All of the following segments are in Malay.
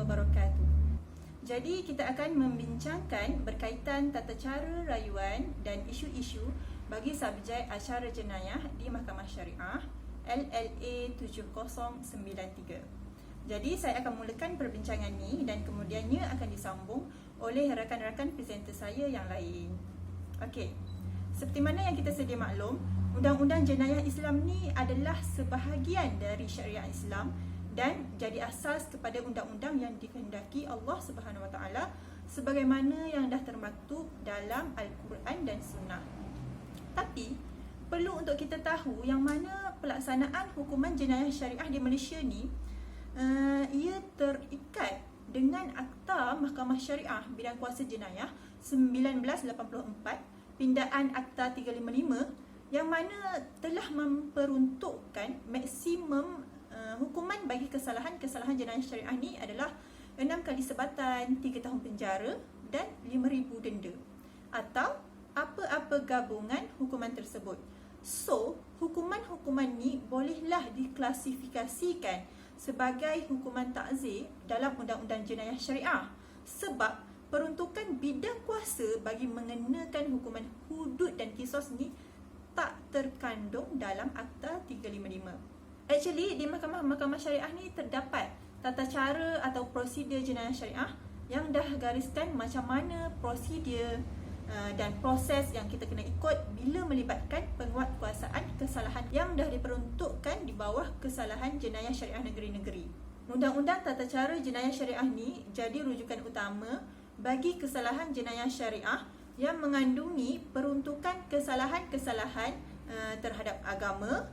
wabarakatuh. Jadi kita akan membincangkan berkaitan tata cara rayuan dan isu-isu bagi subjek acara jenayah di Mahkamah Syariah LLA 7093. Jadi saya akan mulakan perbincangan ni dan kemudiannya akan disambung oleh rakan-rakan presenter saya yang lain. Okey. Seperti mana yang kita sedia maklum, Undang-Undang Jenayah Islam ni adalah sebahagian dari syariat Islam dan jadi asas kepada undang-undang yang dikehendaki Allah Subhanahu Wa Taala sebagaimana yang dah termaktub dalam Al-Quran dan Sunnah. Tapi perlu untuk kita tahu yang mana pelaksanaan hukuman jenayah syariah di Malaysia ni ia terikat dengan Akta Mahkamah Syariah Bidang Kuasa Jenayah 1984, pindaan Akta 355 yang mana telah memperuntukkan maksimum hukuman bagi kesalahan jenayah syariah ni adalah 6 kali sebatan, 3 tahun penjara dan 5,000 denda atau apa-apa gabungan hukuman tersebut. So, hukuman-hukuman ni bolehlah diklasifikasikan sebagai hukuman takzir dalam Undang-Undang Jenayah Syariah sebab peruntukan bidang kuasa bagi mengenakan hukuman hudud dan kisos ni tak terkandung dalam Akta 355. Actually, di mahkamah syariah ni terdapat tata cara atau prosedur jenayah syariah yang dah gariskan macam mana prosedur dan proses yang kita kena ikut bila melibatkan penguatkuasaan kesalahan yang dah diperuntukkan di bawah kesalahan jenayah syariah negeri-negeri. Undang-Undang Tata Cara Jenayah Syariah ni jadi rujukan utama bagi kesalahan jenayah syariah yang mengandungi peruntukan kesalahan-kesalahan terhadap agama,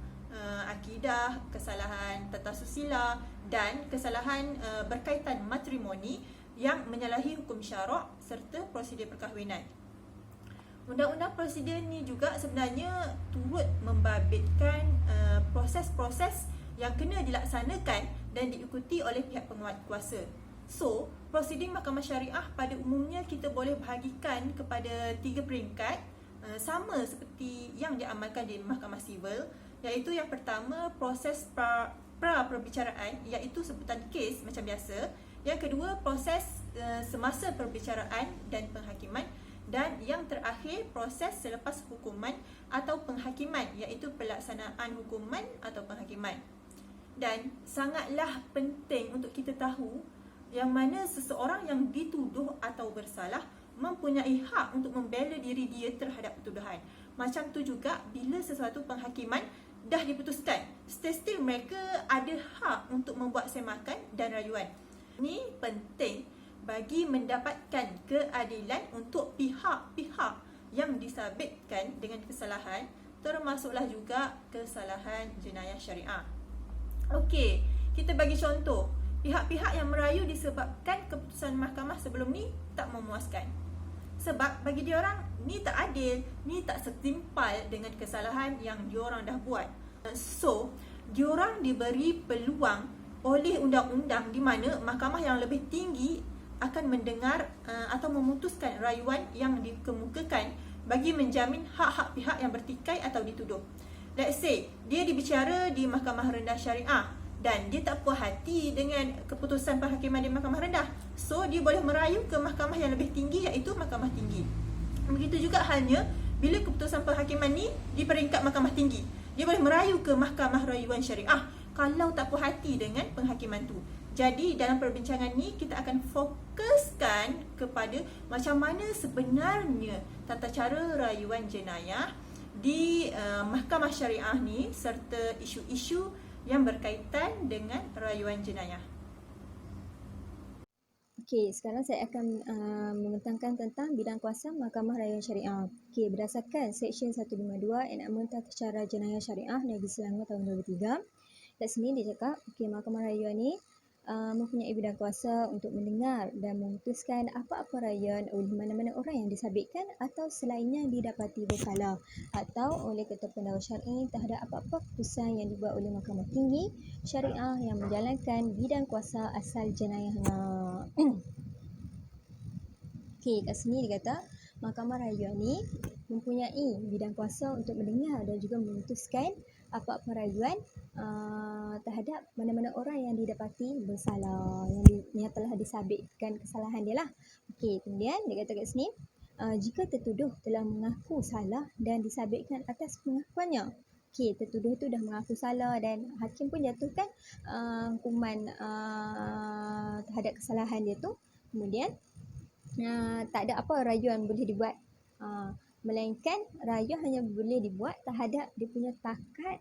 akidah, kesalahan tata susila dan kesalahan berkaitan matrimoni yang menyalahi hukum syarak serta prosedur perkahwinan. Undang-undang prosedur ni juga sebenarnya turut membabitkan proses-proses yang kena dilaksanakan dan diikuti oleh pihak penguat kuasa. So, prosedur mahkamah syariah pada umumnya kita boleh bahagikan kepada 3 peringkat sama seperti yang diamalkan di mahkamah sivil, iaitu yang pertama proses pra-perbicaraan iaitu sebutan kes macam biasa. Yang kedua proses semasa perbicaraan dan penghakiman, dan yang terakhir proses selepas hukuman atau penghakiman iaitu pelaksanaan hukuman atau penghakiman. Dan sangatlah penting untuk kita tahu yang mana seseorang yang dituduh atau bersalah mempunyai hak untuk membela diri dia terhadap tuduhan. Macam tu juga bila sesuatu penghakiman dah diputuskan, still mereka ada hak untuk membuat semakan dan rayuan. Ini penting bagi mendapatkan keadilan untuk pihak-pihak yang disabitkan dengan kesalahan, termasuklah juga kesalahan jenayah syariah. Okey, kita bagi contoh. Pihak-pihak yang merayu disebabkan keputusan mahkamah sebelum ni tak memuaskan. Sebab bagi diorang ni tak adil, ni tak setimpal dengan kesalahan yang diorang dah buat. So, diorang diberi peluang oleh undang-undang di mana mahkamah yang lebih tinggi akan mendengar atau memutuskan rayuan yang dikemukakan bagi menjamin hak-hak pihak yang bertikai atau dituduh. Let's say, dia dibicara di mahkamah rendah syariah dan dia tak puas hati dengan keputusan penghakiman di mahkamah rendah. So, dia boleh merayu ke mahkamah yang lebih tinggi iaitu mahkamah tinggi. Begitu juga halnya bila keputusan penghakiman ni di peringkat mahkamah tinggi. Dia boleh merayu ke mahkamah rayuan syariah kalau tak puas hati dengan penghakiman tu. Jadi dalam perbincangan ni kita akan fokuskan kepada macam mana sebenarnya tata cara rayuan jenayah di mahkamah syariah ni serta isu-isu yang berkaitan dengan rayuan jenayah. Okey, sekarang saya akan membentangkan tentang bidang kuasa Mahkamah Rayuan Syariah. Okey, berdasarkan Seksyen 152 Enakmen Tata Cara Jenayah Syariah Negeri Selangor tahun 2003. Kat sini dia cakap, Mahkamah Rayuan ni mempunyai bidang kuasa untuk mendengar dan memutuskan apa-apa rayuan oleh mana-mana orang yang disabitkan atau selainnya didapati bersalah atau oleh ketua pendakwa syar'i terhadap apa-apa keputusan yang dibuat oleh Mahkamah Tinggi Syariah yang menjalankan bidang kuasa asal jenayahnya. Okey, kat sini dia kata Mahkamah Rayuan ni mempunyai bidang kuasa untuk mendengar dan juga memutuskan apa-apa rayuan terhadap mana-mana orang yang didapati bersalah, yang telah disabitkan kesalahan dia lah. Okey, kemudian dia kata kat sini, jika tertuduh telah mengaku salah dan disabitkan atas pengakuannya. Okey, tertuduh tu dah mengaku salah dan hakim pun jatuhkan hukuman terhadap kesalahan dia tu. Kemudian tak ada apa rayuan boleh dibuat. Melainkan rayuan hanya boleh dibuat terhadap dia punya takat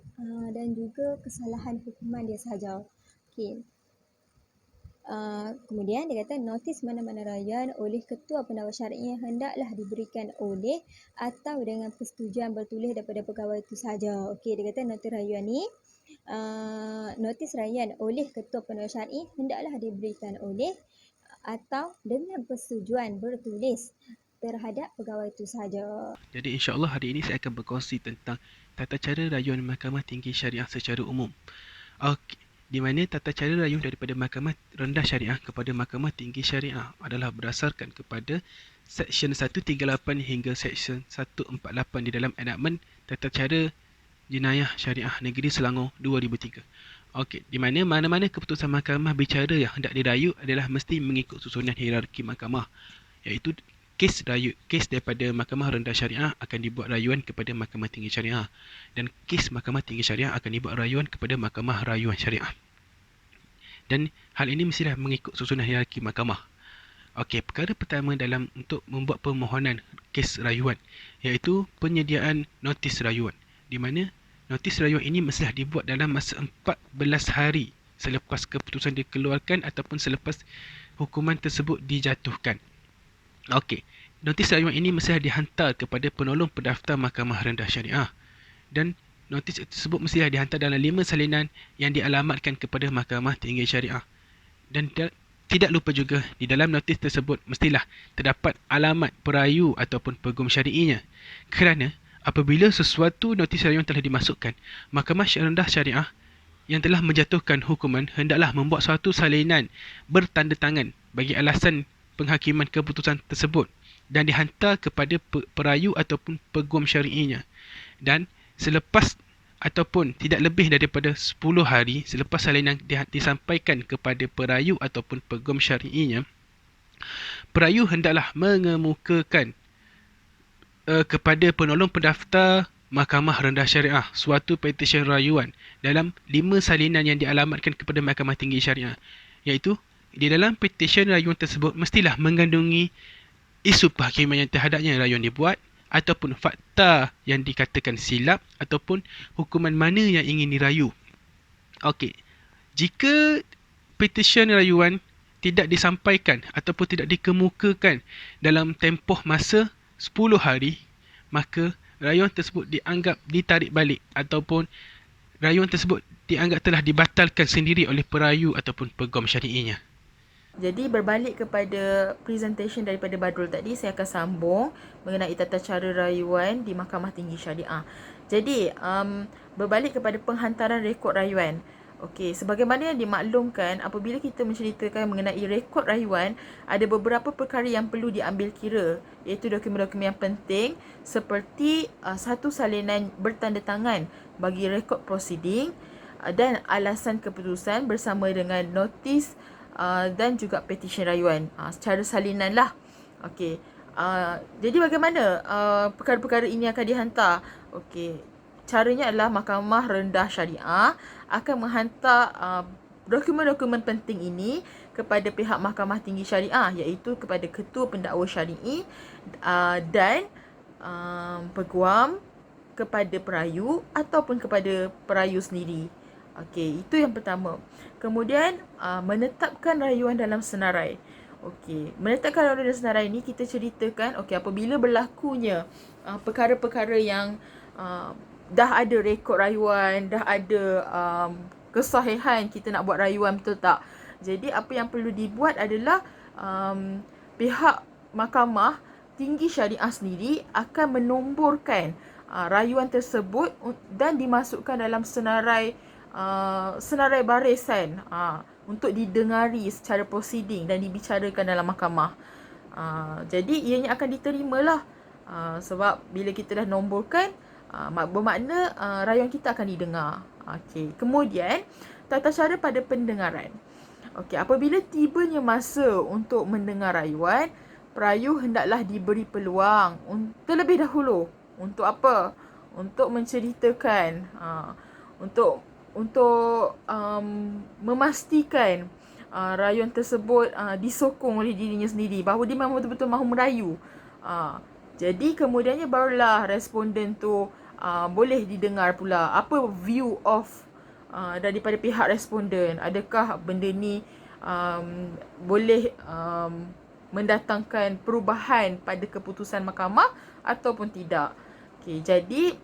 dan juga kesalahan hukuman dia sahaja. Okey. Kemudian dia kata notis mana-mana rayuan oleh ketua pendakwa syar'i hendaklah diberikan oleh atau dengan persetujuan bertulis daripada pegawai itu sahaja. Okey, dia kata notis rayuan ni notis rayuan oleh ketua pendakwa syar'i hendaklah diberikan oleh atau dengan persetujuan bertulis terhadap pegawai itu sahaja. Jadi insya-Allah hari ini saya akan berkongsi tentang tata cara rayuan Mahkamah Tinggi Syariah secara umum. Okey, di mana tata cara rayuan daripada Mahkamah Rendah Syariah kepada Mahkamah Tinggi Syariah adalah berdasarkan kepada Seksyen 138 hingga Seksyen 148 di dalam Enakmen Tata Cara Jenayah Syariah Negeri Selangor 2003. Okey, di mana mana-mana keputusan mahkamah bicara yang hendak dirayu adalah mesti mengikut susunan hierarki mahkamah, iaitu kes daripada Mahkamah Rendah Syariah akan dibuat rayuan kepada Mahkamah Tinggi Syariah dan kes Mahkamah Tinggi Syariah akan dibuat rayuan kepada Mahkamah Rayuan Syariah. Dan hal ini mestilah mengikut susunan hierarki mahkamah. Okey, perkara pertama dalam untuk membuat permohonan kes rayuan iaitu penyediaan notis rayuan, di mana notis rayuan ini mestilah dibuat dalam masa 14 hari selepas keputusan dikeluarkan ataupun selepas hukuman tersebut dijatuhkan. Okey, notis rayuan ini mestilah dihantar kepada penolong pendaftar Mahkamah Rendah Syariah dan notis tersebut mestilah dihantar dalam 5 salinan yang dialamatkan kepada Mahkamah Tinggi Syariah. Dan tidak lupa juga di dalam notis tersebut mestilah terdapat alamat perayu ataupun peguam syar'inya. Kerana apabila sesuatu notis rayuan telah dimasukkan, Mahkamah Rendah Syariah yang telah menjatuhkan hukuman hendaklah membuat suatu salinan bertanda tangan bagi alasan penghakiman keputusan tersebut dan dihantar kepada perayu ataupun peguam syar'inya. Dan selepas ataupun tidak lebih daripada 10 hari selepas salinan disampaikan kepada perayu ataupun peguam syar'inya, perayu hendaklah mengemukakan kepada penolong pendaftar Mahkamah Rendah Syariah suatu petisyen rayuan dalam 5 salinan yang dialamatkan kepada Mahkamah Tinggi Syariah, iaitu di dalam petisyen rayuan tersebut mestilah mengandungi isu penghakiman yang terhadapnya rayuan dibuat ataupun fakta yang dikatakan silap ataupun hukuman mana yang ingin dirayu. Okey, jika petisyen rayuan tidak disampaikan ataupun tidak dikemukakan dalam tempoh masa 10 hari, maka rayuan tersebut dianggap ditarik balik ataupun rayuan tersebut dianggap telah dibatalkan sendiri oleh perayu ataupun peguam syar'inya. Jadi berbalik kepada presentation daripada Badrul tadi, saya akan sambung mengenai tata cara rayuan di Mahkamah Tinggi Syariah. Jadi berbalik kepada penghantaran rekod rayuan. Okey, sebagaimana yang dimaklumkan, apabila kita menceritakan mengenai rekod rayuan, ada beberapa perkara yang perlu diambil kira, iaitu dokumen-dokumen yang penting seperti satu salinan bertanda tangan bagi rekod prosiding dan alasan keputusan bersama dengan notis dan juga petisyen rayuan secara salinan lah. Okey. Jadi bagaimana perkara-perkara ini akan dihantar? Okey. Caranya adalah Mahkamah Rendah Syariah akan menghantar dokumen-dokumen penting ini kepada pihak Mahkamah Tinggi Syariah, iaitu kepada Ketua Pendakwa Syar'i dan peguam, kepada perayu ataupun kepada perayu sendiri. Okey, itu yang pertama. Kemudian menetapkan rayuan dalam senarai. Okey, menetapkan rayuan dalam senarai ini kita ceritakan apabila berlakunya perkara-perkara yang dah ada rekod rayuan, dah ada kesahihan kita nak buat rayuan, betul tak? Jadi apa yang perlu dibuat adalah pihak Mahkamah Tinggi Syariah sendiri akan menomborkan rayuan tersebut dan dimasukkan dalam senarai barisan untuk didengari secara prosiding dan dibicarakan dalam mahkamah. Jadi ianya akan diterimalah sebab bila kita dah nomborkan, bermakna rayuan kita akan didengar. Okey. Kemudian tata cara pada pendengaran. Okey, apabila tibanya masa untuk mendengar rayuan, perayu hendaklah diberi peluang terlebih dahulu. Untuk apa? Untuk menceritakan, untuk memastikan rayuan tersebut disokong oleh dirinya sendiri, bahawa dia memang betul-betul mahu merayu. Jadi kemudiannya barulah responden tu boleh didengar pula apa view of daripada pihak responden. Adakah benda ni boleh mendatangkan perubahan pada keputusan mahkamah ataupun tidak. Okey, jadi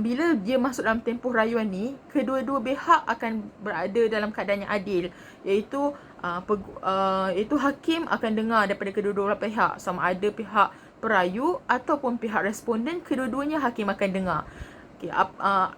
bila dia masuk dalam tempoh rayuan ni, kedua-dua pihak akan berada dalam keadaan yang adil, iaitu iaitu hakim akan dengar daripada kedua-dua pihak, sama ada pihak perayu ataupun pihak responden, kedua-duanya hakim akan dengar. Okay,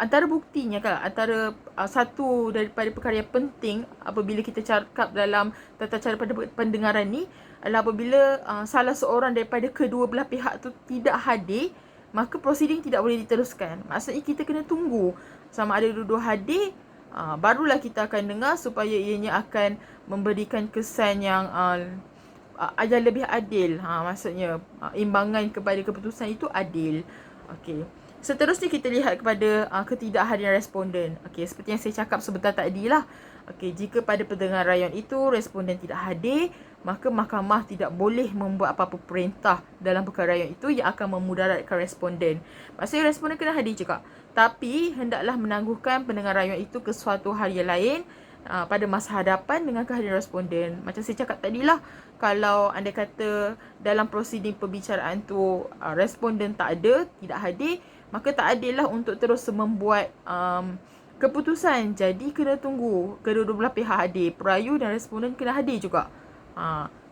antara buktinya kan, antara satu daripada perkara yang penting apabila kita cakap dalam tata cara pendengaran ni adalah apabila salah seorang daripada kedua belah pihak tu tidak hadir, maka prosiding tidak boleh diteruskan. Maksudnya kita kena tunggu sama ada dua-dua hadir, barulah kita akan dengar supaya ianya akan memberikan kesan yang lebih adil. Maksudnya imbangan kepada keputusan itu adil. Okey. Seterusnya kita lihat kepada ketidakhadiran responden. Okey, seperti yang saya cakap sebentar tadi lah. Okey, jika pada pendengar rayuan itu responden tidak hadir, maka mahkamah tidak boleh membuat apa-apa perintah dalam perkara rayuan itu yang akan memudaratkan responden. Maksudnya responden kena hadir juga. Tapi hendaklah menangguhkan pendengar rayuan itu ke suatu hari yang lain pada masa hadapan dengan kehadiran responden. Macam saya cakap tadi lah, kalau anda kata dalam prosiding pembicaraan tu responden tak ada, tidak hadir, maka tak adil lah untuk terus membuat keputusan. Jadi kena tunggu kedua-dua belah pihak hadir, perayu dan responden kena hadir juga.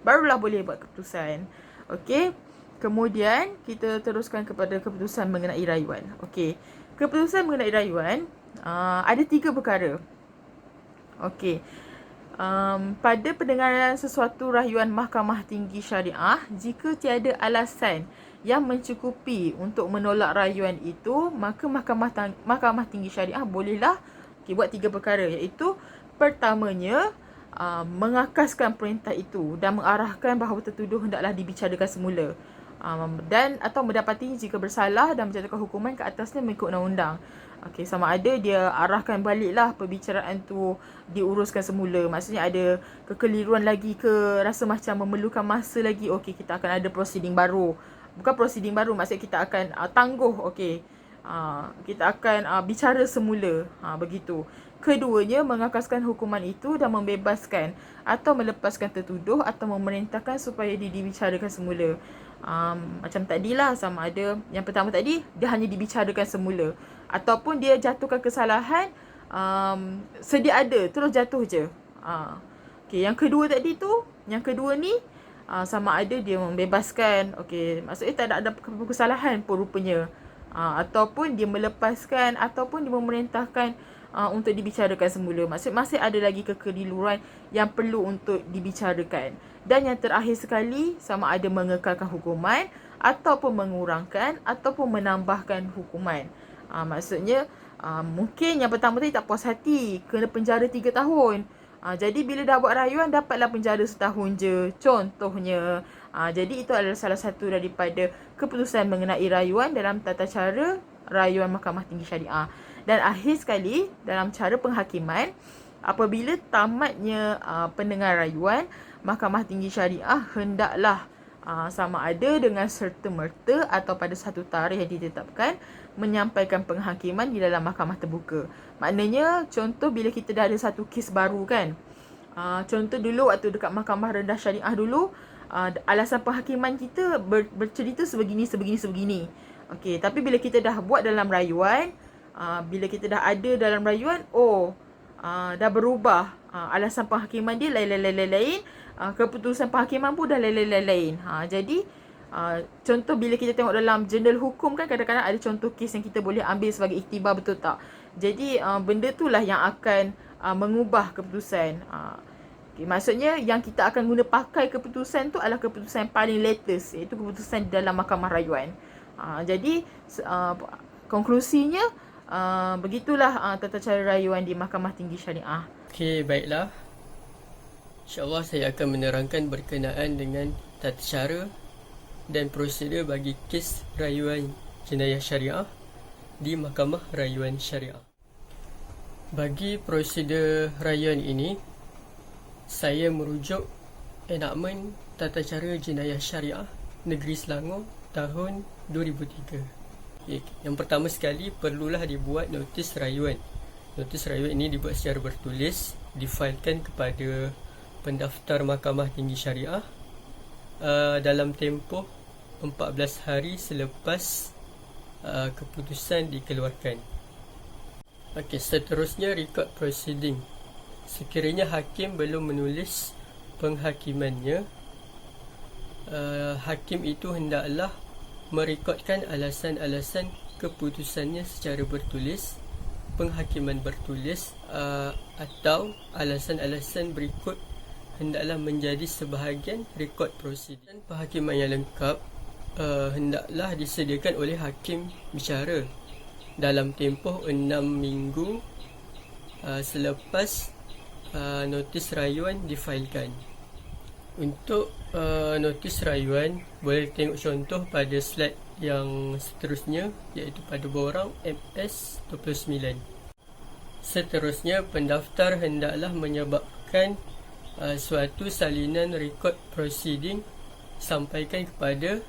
Barulah boleh buat keputusan. Okey. Kemudian kita teruskan kepada keputusan mengenai rayuan. Okey. Keputusan mengenai rayuan ada 3 perkara. Okey. Pada pendengaran sesuatu rayuan Mahkamah Tinggi Syariah, jika tiada alasan yang mencukupi untuk menolak rayuan itu, maka Mahkamah Tinggi Syariah bolehlah buat 3 perkara, iaitu pertamanya mengakaskan perintah itu dan mengarahkan bahawa tertuduh hendaklah dibicarakan semula, dan atau mendapati jika bersalah dan menjatuhkan hukuman ke atasnya mengikut undang-undang. Okey, sama ada dia arahkan baliklah perbicaraan tu diuruskan semula. Maksudnya ada kekeliruan lagi ke, rasa macam memerlukan masa lagi, okey, kita akan ada proceeding baru. Bukan proceeding baru, maksudnya kita akan tangguh, okey. Kita akan bicara semula, begitu. Keduanya, mengakaskan hukuman itu dan membebaskan atau melepaskan tertuduh atau memerintahkan supaya dibicarakan semula. Macam tadilah, sama ada yang pertama tadi dia hanya dibicarakan semula, ataupun dia jatuhkan kesalahan sedia ada terus jatuh je. Okey, yang kedua tadi tu, yang kedua ni sama ada dia membebaskan, okey, maksudnya tak ada kesalahan pun rupanya, ataupun dia melepaskan ataupun dia memerintahkan untuk dibicarakan semula. Maksud masih ada lagi kekeliruan yang perlu untuk dibicarakan. Dan yang terakhir sekali, sama ada mengekalkan hukuman ataupun mengurangkan ataupun menambahkan hukuman. Maksudnya mungkin yang pertama tadi tak puas hati, kena penjara 3 tahun. Jadi bila dah buat rayuan, dapatlah penjara setahun je, contohnya. Jadi itu adalah salah satu daripada keputusan mengenai rayuan dalam tata cara rayuan Mahkamah Tinggi Syariah. Dan akhir sekali, dalam cara penghakiman, apabila tamatnya pendengar rayuan, Mahkamah Tinggi Syariah hendaklah sama ada dengan serta-merta atau pada satu tarikh yang ditetapkan menyampaikan penghakiman di dalam mahkamah terbuka. Maknanya, contoh bila kita dah ada satu kes baru kan. Contoh dulu waktu dekat Mahkamah Rendah Syariah dulu, alasan penghakiman kita bercerita sebegini. Okey, tapi bila kita dah buat dalam rayuan, bila kita dah ada dalam rayuan, dah berubah. Alasan penghakiman dia lain. Keputusan penghakiman pun dah lain. Jadi contoh bila kita tengok dalam jurnal hukum kan, kadang-kadang ada contoh kes yang kita boleh ambil sebagai iktibar, betul tak? Jadi benda tu lah yang akan mengubah keputusan. Okay, maksudnya yang kita akan guna pakai keputusan tu adalah keputusan yang paling latest, iaitu keputusan dalam mahkamah rayuan. Jadi konklusinya begitulah tata cara rayuan di Mahkamah Tinggi Syariah. Okey, baiklah. InsyaAllah saya akan menerangkan berkenaan dengan tata cara dan prosedur bagi kes rayuan jenayah syariah di Mahkamah Rayuan Syariah. Bagi prosedur rayuan ini, saya merujuk enakmen Tata Cara Jenayah Syariah Negeri Selangor tahun 2003. Yang pertama sekali, perlulah dibuat notis rayuan. Notis rayuan ini dibuat secara bertulis, difailkan kepada pendaftar Mahkamah Tinggi Syariah dalam tempoh 14 hari selepas keputusan dikeluarkan. Seterusnya record proceeding. Sekiranya hakim belum menulis penghakimannya, hakim itu hendaklah merekodkan alasan-alasan keputusannya secara bertulis, penghakiman bertulis, atau alasan-alasan berikut hendaklah menjadi sebahagian rekod prosedur. Penghakiman yang lengkap hendaklah disediakan oleh hakim bicara dalam tempoh 6 minggu selepas notis rayuan difailkan. Untuk notis rayuan, boleh tengok contoh pada slide yang seterusnya, iaitu pada borang MS29. Seterusnya, pendaftar hendaklah menyebabkan suatu salinan rekod proceeding sampaikan kepada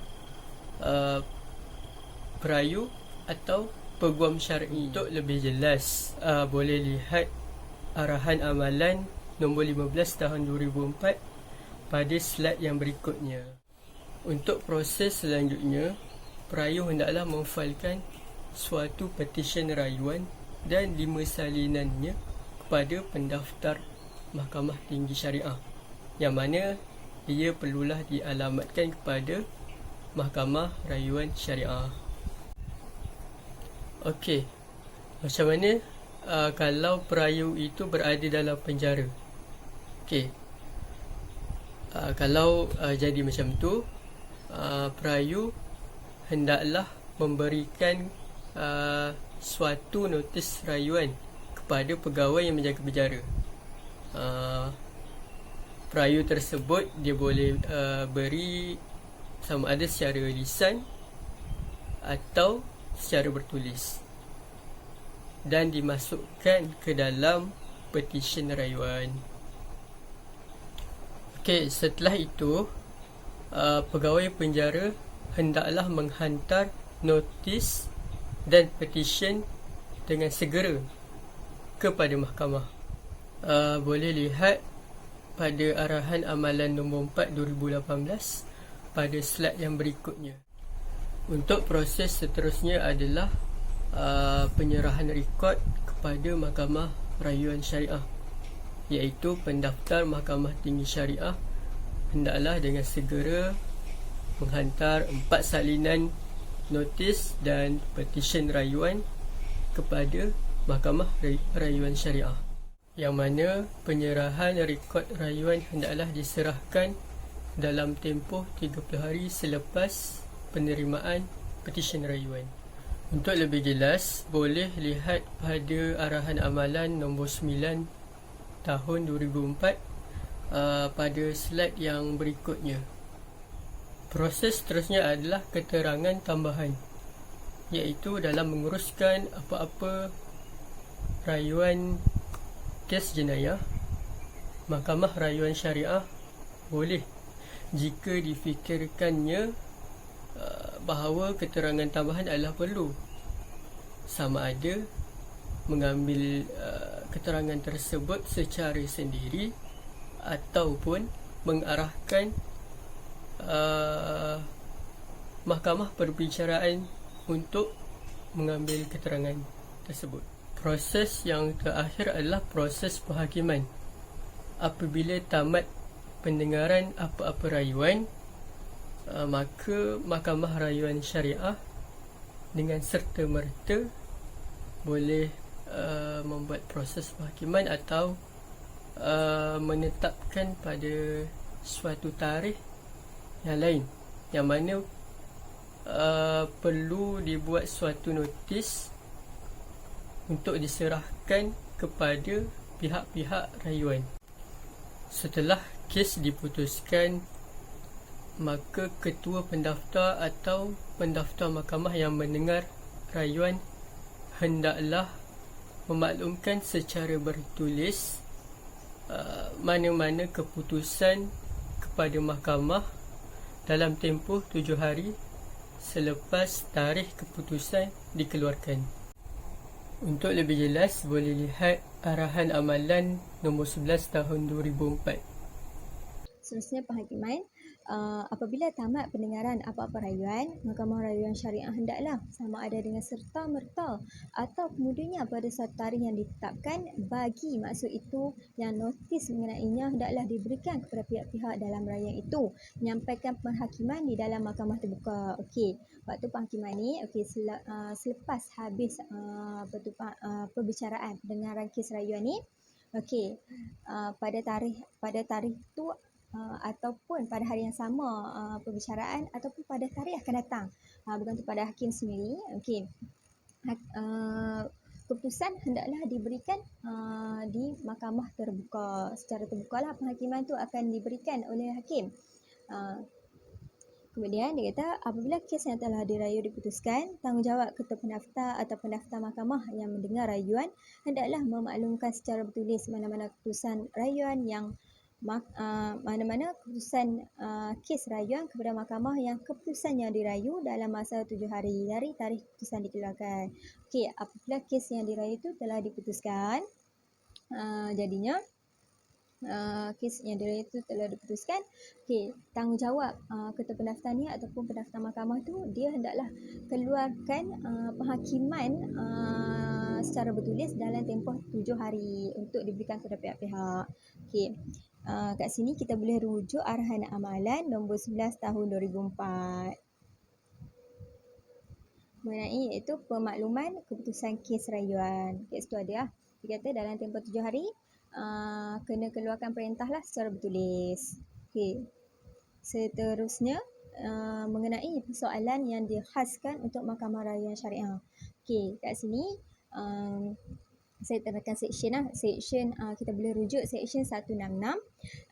perayu atau peguam syar'i. Untuk lebih jelas, boleh lihat arahan amalan nombor 15 tahun 2004 pada slide yang berikutnya. Untuk proses selanjutnya, perayu hendaklah memfailkan suatu petisyen rayuan dan 5 salinannya kepada pendaftar Mahkamah Tinggi Syariah, yang mana ia perlulah dialamatkan kepada Mahkamah Rayuan Syariah. Okey, macam mana kalau perayu itu berada dalam penjara? Okey, kalau jadi macam tu, perayu hendaklah memberikan suatu notis rayuan kepada pegawai yang menjaga penjara. Perayu tersebut dia boleh beri sama ada secara lisan atau secara bertulis, dan dimasukkan ke dalam petisyen rayuan. Okey, setelah itu pegawai penjara hendaklah menghantar notis dan petisyen dengan segera kepada mahkamah. Boleh lihat pada arahan amalan nombor 4 2018 pada slide yang berikutnya. Untuk proses seterusnya adalah penyerahan rekod kepada Mahkamah Rayuan Syariah, iaitu pendaftar Mahkamah Tinggi Syariah hendaklah dengan segera menghantar 4 salinan notis dan petisyen rayuan kepada Mahkamah Rayuan Syariah, yang mana penyerahan rekod rayuan hendaklah diserahkan dalam tempoh 30 hari selepas penerimaan petisyen rayuan. Untuk lebih jelas, boleh lihat pada arahan amalan nombor 9 tahun 2004 pada slide yang berikutnya. Proses seterusnya adalah keterangan tambahan, iaitu dalam menguruskan apa-apa rayuan kes jenayah, Mahkamah Rayuan Syariah boleh, jika difikirkannya bahawa keterangan tambahan adalah perlu, sama ada mengambil keterangan tersebut secara sendiri ataupun mengarahkan mahkamah perbicaraan untuk mengambil keterangan tersebut. Proses yang terakhir adalah proses penghakiman. Apabila tamat pendengaran apa-apa rayuan, maka Mahkamah Rayuan Syariah dengan serta-merta boleh membuat proses penghakiman atau menetapkan pada suatu tarikh yang lain, yang mana perlu dibuat suatu notis untuk diserahkan kepada pihak-pihak rayuan. Setelah kes diputuskan, maka ketua pendaftar atau pendaftar mahkamah yang mendengar rayuan hendaklah memaklumkan secara bertulis mana-mana keputusan kepada mahkamah dalam tempoh 7 hari selepas tarikh keputusan dikeluarkan. Untuk lebih jelas, boleh lihat Arahan Amalan nombor 11 tahun 2004. Seterusnya penghakiman. Apabila tamat pendengaran apa-apa rayuan, Mahkamah Rayuan Syariah hendaklah sama ada dengan serta-merta atau kemudiannya pada satu tarikh yang ditetapkan bagi maksud itu yang notis mengenainya hendaklah diberikan kepada pihak-pihak dalam rayuan itu, menyampaikan penghakiman di dalam mahkamah terbuka. Okey, waktu penghakiman ni selepas habis perbicaraan pendengaran kes rayuan ni, okey, pada tarikh tu ataupun pada hari yang sama perbicaraan ataupun pada tarikh akan datang, bergantung pada hakim sendiri. Okey, keputusan hendaklah diberikan di mahkamah terbuka. Secara terbukalah penghakiman tu akan diberikan oleh hakim. Kemudian dia kata apabila kes yang telah dirayu diputuskan, tanggungjawab ketua pendaftar atau pendaftar mahkamah yang mendengar rayuan hendaklah memaklumkan secara bertulis mana-mana keputusan rayuan yang mana-mana keputusan kes rayuan kepada mahkamah yang keputusan yang dirayu dalam masa 7 hari dari tarikh keputusan dikeluarkan. Okey, apabila kes yang dirayu itu telah diputuskan, jadinya kes yang dirayu itu telah diputuskan, okey, tanggungjawab ketua pendaftar ni ataupun pendaftar mahkamah tu dia hendaklah keluarkan penghakiman secara bertulis dalam tempoh 7 hari untuk diberikan kepada pihak-pihak. Okey, kat sini kita boleh rujuk Arahan Amalan nombor 11 tahun 2004 mengenai iaitu pemakluman keputusan kes rayuan. Kes tu ada lah. Dia kata dalam tempoh 7 hari kena keluarkan perintah lah secara bertulis. Okey, seterusnya mengenai persoalan yang dikhaskan untuk Mahkamah Rayuan Syariah. Okey, kat sini saya terangkan seksyen lah. Seksyen kita boleh rujuk seksyen 166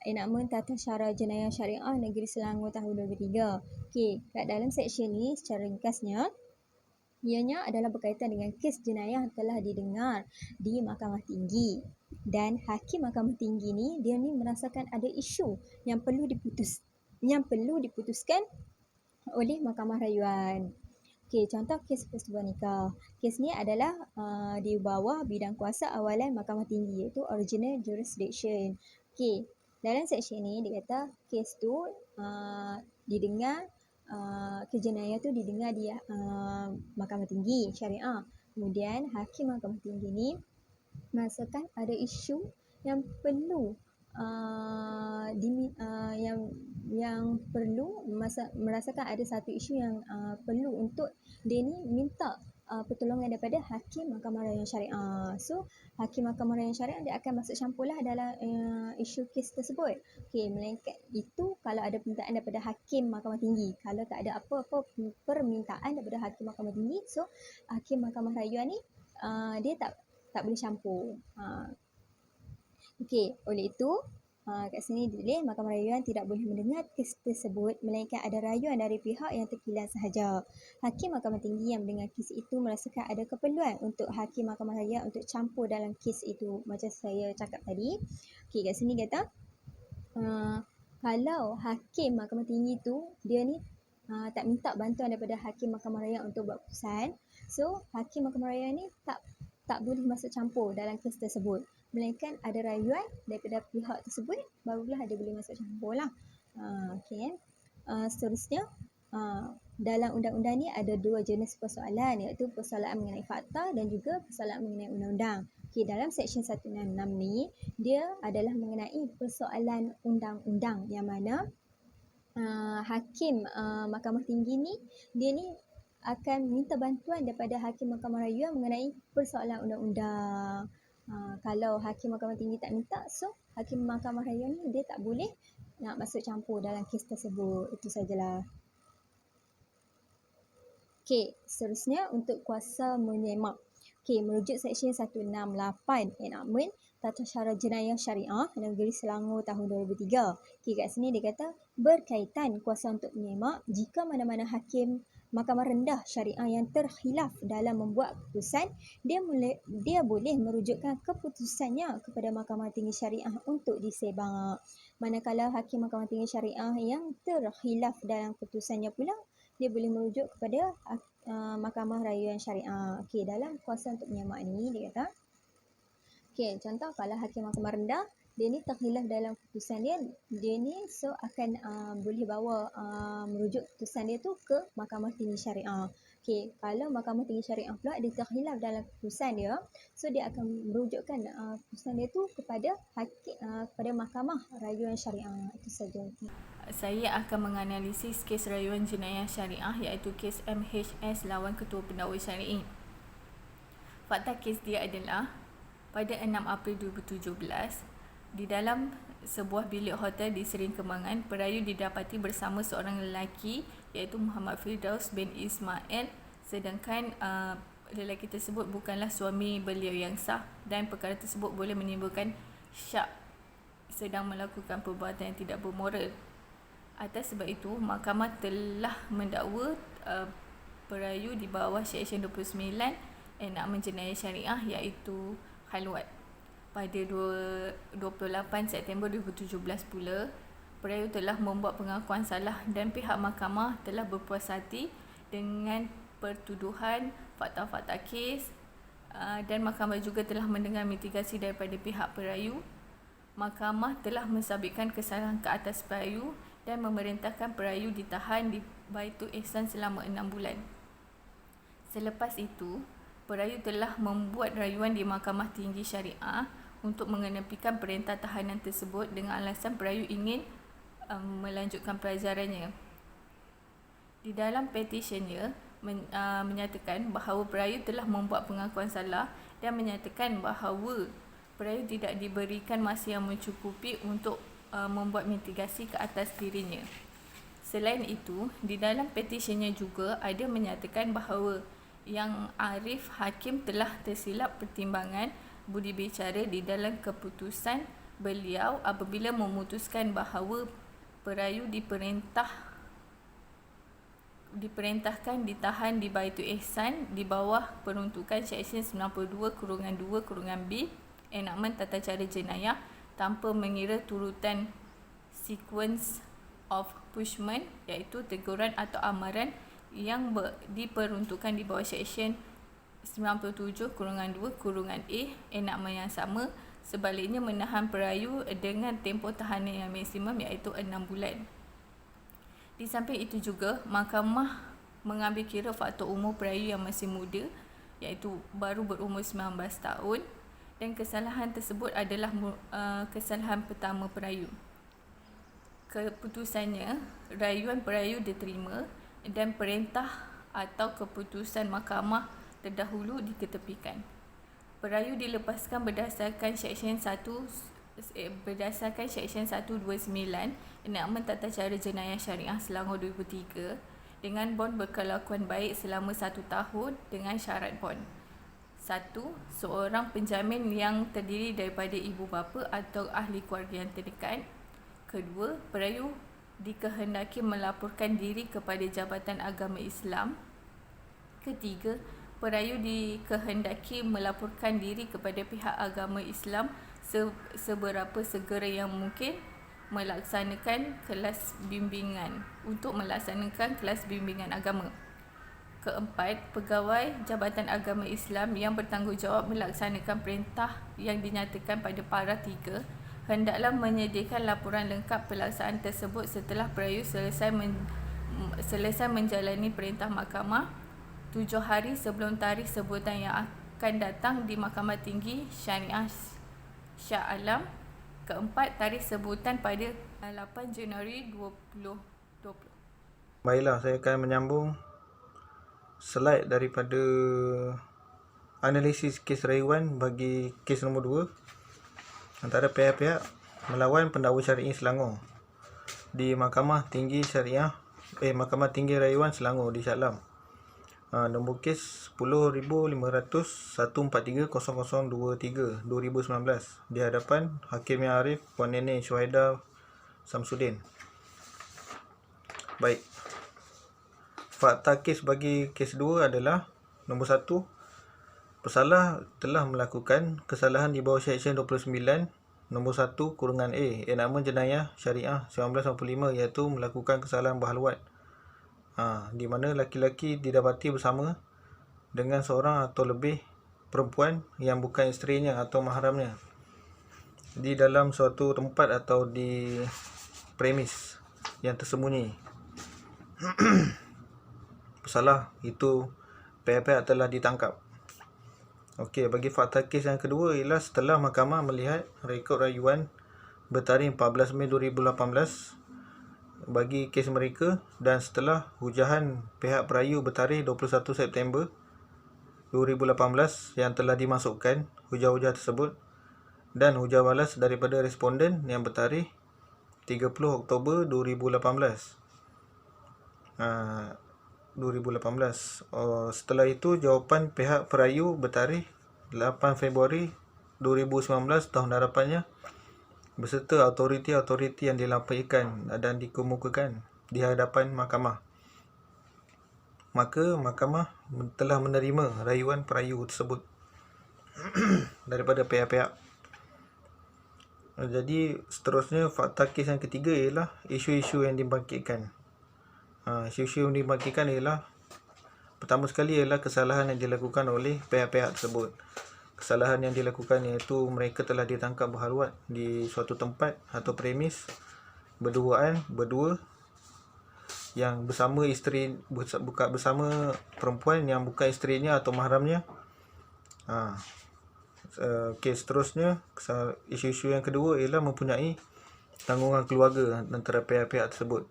Enakmen Tata Cara Jenayah Syariah Negeri Selangor tahun 2003. Okey, kat dalam seksyen ni secara ringkasnya ianya adalah berkaitan dengan kes jenayah yang telah didengar di Mahkamah Tinggi, dan hakim Mahkamah Tinggi ni dia ni merasakan ada isu yang perlu diputuskan oleh Mahkamah Rayuan. Okey, contoh kes persetubuhan nikah. Kes ni adalah di bawah bidang kuasa awalan Mahkamah Tinggi iaitu original jurisdiction. Okey, dalam seksyen ni dia kata kes tu didengar kes jenayah tu didengar di Mahkamah Tinggi Syariah. Kemudian hakim Mahkamah Tinggi ni merasakan ada isu yang perlu yang perlu merasakan ada satu isu yang perlu untuk dia ni minta pertolongan daripada hakim Mahkamah Rayuan Syariah. So, hakim Mahkamah Rayuan Syariah dia akan masuk campurlah dalam isu kes tersebut. Okey, melainkan itu kalau ada permintaan daripada hakim Mahkamah Tinggi. Kalau tak ada apa-apa permintaan daripada hakim Mahkamah Tinggi, so hakim Mahkamah Rayuan ni dia tak boleh campur. Okey, oleh itu kat sini ditulis Mahkamah Rayuan tidak boleh mendengar kes tersebut melainkan ada rayuan dari pihak yang terkilan sahaja. Hakim Mahkamah Tinggi yang mendengar kes itu merasakan ada keperluan untuk hakim Mahkamah Rayuan untuk campur dalam kes itu, macam saya cakap tadi. Okey, kat sini kata kalau hakim Mahkamah Tinggi tu dia ni tak minta bantuan daripada hakim Mahkamah Rayuan untuk buat keputusan, so hakim Mahkamah Rayuan ni tak boleh masuk campur dalam kes tersebut, melainkan ada rayuan daripada pihak tersebut barulah dia boleh masuk campur lah. Okay. Seterusnya dalam undang-undang ni ada 2 jenis persoalan, iaitu persoalan mengenai fakta dan juga persoalan mengenai undang-undang. Okay, dalam seksyen 166 ni dia adalah mengenai persoalan undang-undang yang mana hakim Mahkamah Tinggi ni dia ni akan minta bantuan daripada hakim Mahkamah Rayuan mengenai persoalan undang-undang. Kalau hakim Mahkamah Tinggi tak minta, so hakim Mahkamah Rayuan ni dia tak boleh nak masuk campur dalam kes tersebut. Itu sajalah. Okey, seterusnya untuk kuasa menyemak. Okey, merujuk seksyen 168 Enakmen Tata Cara Jenayah Syariah Negeri Selangor tahun 2003. Okey, kat sini dia kata berkaitan kuasa untuk menyemak jika mana-mana hakim Mahkamah Rendah Syariah yang terkhilaf dalam membuat keputusan, dia boleh merujukkan keputusannya kepada Mahkamah Tinggi Syariah untuk disebak. Manakala hakim Mahkamah Tinggi Syariah yang terkhilaf dalam keputusannya pula, dia boleh merujuk kepada Mahkamah Rayuan Syariah. Okey, dalam kuasa untuk menyemak ni dia kata, okey, contoh kalau hakim Mahkamah Rendah dia ni terkhilaf dalam keputusan dia ni akan boleh bawa merujuk keputusan dia tu ke Mahkamah Tinggi Syariah. Okey, kalau Mahkamah Tinggi Syariah pula dia terkhilaf dalam keputusan dia, dia akan merujukkan keputusan dia tu kepada kepada Mahkamah Rayuan Syariah. Itu saja. Saya akan menganalisis kes rayuan jenayah syariah iaitu kes MHS lawan Ketua Pendakwa Syar'i. Fakta kes dia adalah pada 6 April 2017, di dalam sebuah bilik hotel di Sering Kembangan, perayu didapati bersama seorang lelaki iaitu Muhammad Firdaus bin Ismail, sedangkan lelaki tersebut bukanlah suami beliau yang sah dan perkara tersebut boleh menimbulkan syak sedang melakukan perbuatan yang tidak bermoral. Atas sebab itu, mahkamah telah mendakwa perayu di bawah Seksyen 29 Enakmen Jenayah Syariah iaitu khalwat. Pada 28 September 2017 pula, perayu telah membuat pengakuan salah dan pihak mahkamah telah berpuas hati dengan pertuduhan, fakta-fakta kes dan mahkamah juga telah mendengar mitigasi daripada pihak perayu. Mahkamah telah mensabitkan kesalahan ke atas perayu dan memerintahkan perayu ditahan di Baitul Ihsan selama 6 bulan. Selepas itu, perayu telah membuat rayuan di Mahkamah Tinggi Syariah untuk mengenepikan perintah tahanan tersebut dengan alasan perayu ingin melanjutkan pelajarannya. Di dalam petisyennya menyatakan bahawa perayu telah membuat pengakuan salah dan menyatakan bahawa perayu tidak diberikan masa yang mencukupi untuk membuat mitigasi ke atas dirinya. Selain itu, di dalam petisyennya juga ada menyatakan bahawa Yang Arif Hakim telah tersilap pertimbangan budi bicara di dalam keputusan beliau apabila memutuskan bahawa perayu diperintahkan ditahan di Baitul Ihsan di bawah peruntukan Seksyen 92(2)(b) Enakmen Tata Cara Jenayah tanpa mengira turutan sequence of punishment iaitu teguran atau amaran yang diperuntukkan di bawah Seksyen 97(2)(a) Enakmen yang sama. Sebaliknya, menahan perayu dengan tempoh tahanan yang maksimum iaitu 6 bulan. Di samping itu juga, mahkamah mengambil kira faktor umur perayu yang masih muda iaitu baru berumur 19 tahun dan kesalahan tersebut adalah kesalahan pertama perayu. Keputusannya, rayuan perayu diterima dan perintah atau keputusan mahkamah terdahulu diketepikan. Perayu dilepaskan berdasarkan Seksyen 129 Enakmen Tata Cara Jenayah Syariah Selangor 2003 dengan bond berkelakuan baik selama 1 tahun dengan syarat bond. 1. Seorang penjamin yang terdiri daripada ibu bapa atau ahli keluarga yang terdekat. 2. Perayu dikehendaki melaporkan diri kepada Jabatan Agama Islam. 3. Perayu dikehendaki melaporkan diri kepada pihak agama Islam seberapa segera yang mungkin melaksanakan kelas bimbingan agama. 4. Pegawai Jabatan Agama Islam yang bertanggungjawab melaksanakan perintah yang dinyatakan pada para 3 hendaklah menyediakan laporan lengkap pelaksanaan tersebut setelah perayu selesai menjalani perintah mahkamah 7 hari sebelum tarikh sebutan yang akan datang di Mahkamah Tinggi Syariah Shah Alam. 4. Tarikh sebutan pada 8 Januari 2020. Baiklah, saya akan menyambung slide daripada analisis kes rayuan bagi kes nombor 2 antara pihak-pihak melawan pendakwa syar'i Selangor di Mahkamah Tinggi Syariah Mahkamah Tinggi Rayuan Selangor di Shah Alam. Nombor kes 10.543.0023 2019 di hadapan Hakim yang Arif Puan Nenek Syuhaida Samsudin. Baik. Fakta kes bagi kes 2 adalah nombor 1, pesalah telah melakukan kesalahan di bawah Seksyen 29 nombor 1(A) Enakmen Jenayah Syariah 1995 iaitu melakukan kesalahan berhaluat. Di mana laki-laki didapati bersama dengan seorang atau lebih perempuan yang bukan isterinya atau mahramnya di dalam suatu tempat atau di premis yang tersembunyi. Pesalah itu pihak-pihak telah ditangkap. Okey, bagi fakta kes yang kedua ialah setelah mahkamah melihat rekod rayuan bertarikh 14 Mei 2018 bagi kes mereka dan setelah hujahan pihak perayu bertarikh 21 September 2018 yang telah dimasukkan hujah-hujah tersebut dan hujah balas daripada responden yang bertarikh 30 Oktober 2018. Setelah itu jawapan pihak perayu bertarikh 8 Februari 2019 tahun hadapannya beserta autoriti-autoriti yang dilampaikan dan dikemukakan di hadapan mahkamah. Maka mahkamah telah menerima rayuan perayu tersebut daripada pihak-pihak. Jadi seterusnya fakta kes yang ketiga ialah isu-isu yang dibangkitkan. Isu-isu yang dibangkitkan ialah pertama sekali ialah kesalahan yang dilakukan oleh pihak-pihak tersebut. Kesalahan yang dilakukan iaitu mereka telah ditangkap berhaluat di suatu tempat atau premis berdua yang bersama isteri, bersama perempuan yang bukan isterinya atau mahramnya. Kes seterusnya, isu-isu yang kedua ialah mempunyai tanggungan keluarga antara pihak-pihak tersebut.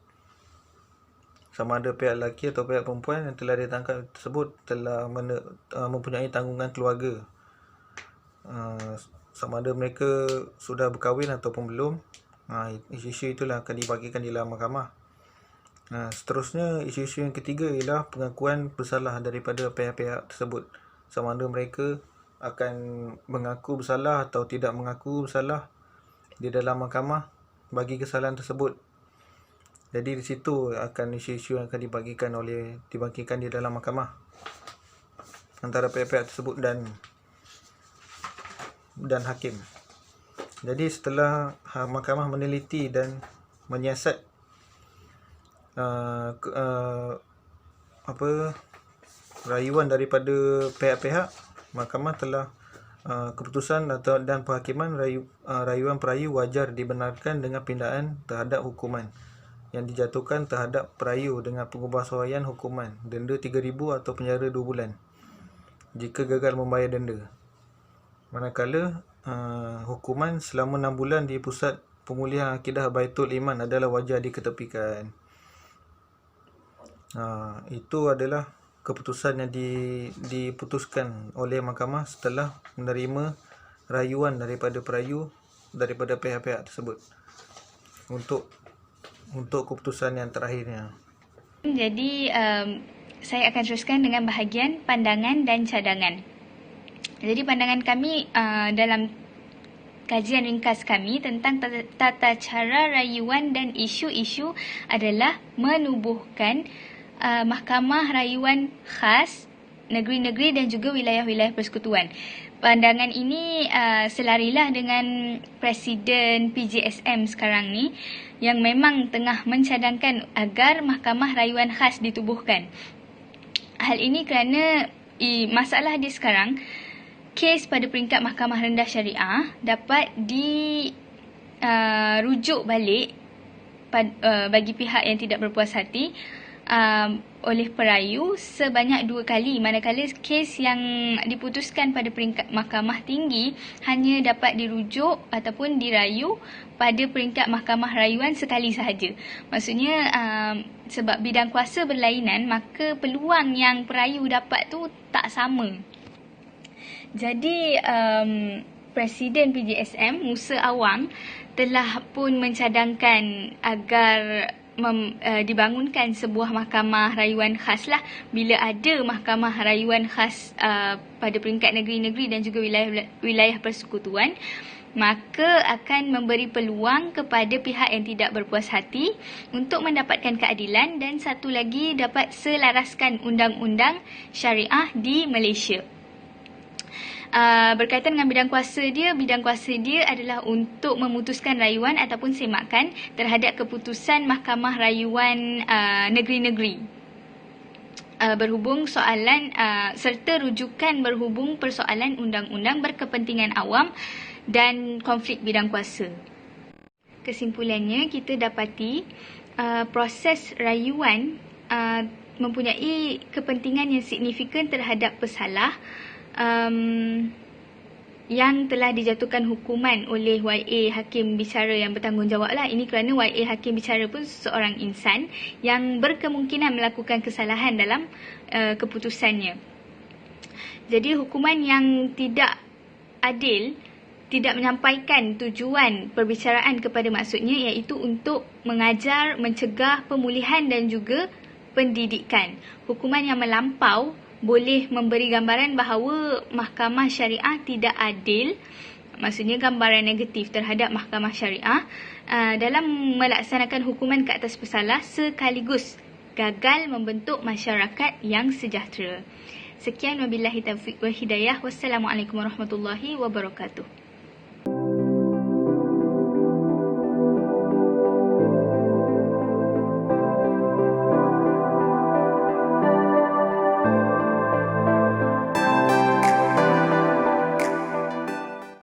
Sama ada pihak lelaki atau pihak perempuan yang telah ditangkap tersebut telah mempunyai tanggungan keluarga. Sama ada mereka sudah berkahwin ataupun belum. Isu-isu itulah akan dibagikan di dalam mahkamah. Seterusnya, isu-isu yang ketiga ialah pengakuan bersalah daripada pihak-pihak tersebut. Sama ada mereka akan mengaku bersalah atau tidak mengaku bersalah di dalam mahkamah bagi kesalahan tersebut. Jadi di situ akan isu-isu yang akan dibangkitkan di dalam mahkamah antara pihak-pihak tersebut dan hakim. Jadi setelah mahkamah meneliti dan menyiasat rayuan daripada pihak-pihak, mahkamah telah keputusan dan penghakiman rayuan perayu wajar dibenarkan dengan pindaan terhadap hukuman yang dijatuhkan terhadap perayu dengan pengubahsuaian hukuman denda 3,000 atau penjara 2 bulan jika gagal membayar denda. Manakala hukuman selama 6 bulan di Pusat Pemulihan Akidah Baitul Iman adalah wajar diketepikan. Itu adalah keputusan yang diputuskan oleh mahkamah setelah menerima rayuan daripada perayu daripada pihak-pihak tersebut untuk keputusan yang terakhirnya. Jadi saya akan teruskan dengan bahagian pandangan dan cadangan. Jadi pandangan kami dalam kajian ringkas kami tentang tata cara rayuan dan isu-isu adalah menubuhkan mahkamah rayuan khas negeri-negeri dan juga wilayah-wilayah persekutuan. Pandangan ini selarilah dengan Presiden PJSM sekarang ni yang memang tengah mencadangkan agar mahkamah rayuan khas ditubuhkan. Hal ini kerana masalah dia sekarang, kes pada peringkat Mahkamah Rendah Syariah dapat dirujuk balik bagi pihak yang tidak berpuas hati oleh perayu sebanyak 2 kali, manakala kes yang diputuskan pada peringkat mahkamah tinggi hanya dapat dirujuk ataupun dirayu pada peringkat mahkamah rayuan sekali sahaja. Maksudnya sebab bidang kuasa berlainan, maka peluang yang perayu dapat tu tak sama. Jadi Presiden PJSM Musa Awang telah pun mencadangkan agar dibangunkan sebuah mahkamah rayuan khas lah. Bila ada mahkamah rayuan khas pada peringkat negeri-negeri dan juga wilayah persekutuan, maka akan memberi peluang kepada pihak yang tidak berpuas hati untuk mendapatkan keadilan dan satu lagi dapat selaraskan undang-undang syariah di Malaysia. Berkaitan dengan bidang kuasa dia adalah untuk memutuskan rayuan ataupun semakan terhadap keputusan mahkamah rayuan negeri-negeri. Berhubung soalan serta rujukan berhubung persoalan undang-undang berkepentingan awam dan konflik bidang kuasa. Kesimpulannya, kita dapati proses rayuan mempunyai kepentingan yang signifikan terhadap pesalah yang telah dijatuhkan hukuman oleh YA Hakim Bicara yang bertanggungjawab lah. Ini kerana YA Hakim Bicara pun seorang insan yang berkemungkinan melakukan kesalahan dalam keputusannya. Jadi hukuman yang tidak adil tidak menyampaikan tujuan perbicaraan kepada maksudnya, iaitu untuk mengajar, mencegah pemulihan dan juga pendidikan. Hukuman yang melampau boleh memberi gambaran bahawa mahkamah syariah tidak adil, maksudnya gambaran negatif terhadap mahkamah syariah dalam melaksanakan hukuman ke atas pesalah sekaligus gagal membentuk masyarakat yang sejahtera. Sekian, wabillahi taufiq wal hidayah. Wassalamualaikum warahmatullahi wabarakatuh.